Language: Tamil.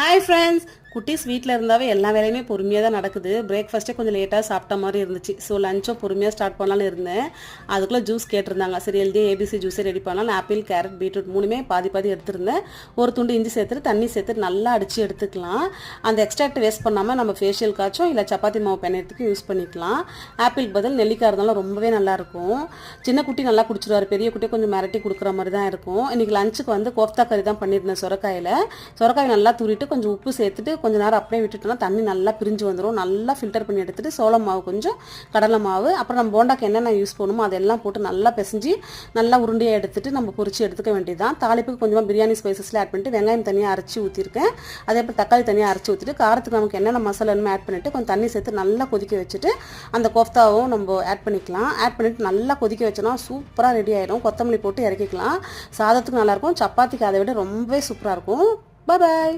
Hi friends, குட்டீஸ் வீட்டில் இருந்தாவே எல்லா வேலையுமே பொறுமையாக தான் நடக்குது. பிரேக்ஃபாஸ்ட்டே கொஞ்சம் லேட்டாக சாப்பிட்ட மாதிரி இருந்துச்சு. ஸோ லஞ்சும் பொறுமையாக ஸ்டார்ட் பண்ணலான்னு இருந்தேன். அதுக்குள்ளே ஜூஸ் கேட்டிருந்தாங்க. சரி எழுதி ஏபிசி ஜூஸே ரெடி பண்ணலாம். ஆப்பிள், கேரட், பீட்ரூட் மூணுமே பாதி பாதி எடுத்துருந்தேன். ஒரு துண்டு இஞ்சி சேர்த்துட்டு தண்ணி சேர்த்துட்டு நல்லா அடித்து எடுத்துக்கலாம். அந்த எக்ஸ்ட்ராக்ட் வேஸ்ட் பண்ணாமல் நம்ம ஃபேஷியல்காச்சும் இல்லை சப்பாத்தி மாவு பிணையத்துக்கு யூஸ் பண்ணிக்கலாம். ஆப்பிள் பதில் நெல்லிக்காய் இருந்தாலும் ரொம்பவே நல்லாயிருக்கும். சின்ன குட்டி நல்லா குடிச்சிடுவார், பெரிய குட்டியை கொஞ்சம் மிரட்டி கொடுக்குற மாதிரி தான் இருக்கும். இன்றைக்கி லஞ்சுக்கு வந்து கோஃப்தா கறி தான் பண்ணியிருந்தேன். சொரக்காய் நல்லா தூரிட்டு கொஞ்சம் உப்பு சேர்த்துட்டு கொஞ்சம் நேரம் அப்படியே விட்டுட்டோம்னா தண்ணி நல்லா பிரிஞ்சு வந்துடும். நல்லா ஃபில்டர் பண்ணி எடுத்துகிட்டு சோளம் மாவு கொஞ்சம், கடலை மாவு, அப்புறம் நம்ம போண்டாக்கு என்னென்ன யூஸ் பண்ணுமோ அதெல்லாம் போட்டு நல்லா பிசைஞ்சு நல்லா உருண்டையாக எடுத்துகிட்டு நம்ம பொரிச்சு எடுத்துக்க வேண்டியதுதான். தாளிப்புக்கு கொஞ்சமாக பிரியாணி ஸ்பைசஸ்லாம் ஆட் பண்ணிட்டு வெங்காயம் தனியாக அரைச்சி ஊற்றிருக்கேன். அதே போல் தக்காளி தனியாக அரைச்சி ஊற்றிட்டு காரத்துக்கு நமக்கு என்னென்ன மசாலா ஆட் பண்ணிவிட்டு கொஞ்சம் தண்ணி சேர்த்து நல்லா கொதிக்க வச்சுட்டு அந்த கோஃப்தாவும் நம்ம ஆட் பண்ணிக்கலாம். ஆட் பண்ணிவிட்டு நல்லா கொதிக்க வச்சோன்னா சூப்பராக ரெடி ஆகிடும். கொத்தமல்லி போட்டு இறக்கிக்கலாம். சாதத்துக்கு நல்லாயிருக்கும், சப்பாத்திக்கு அதை விட ரொம்பவே சூப்பராக இருக்கும். பாய்.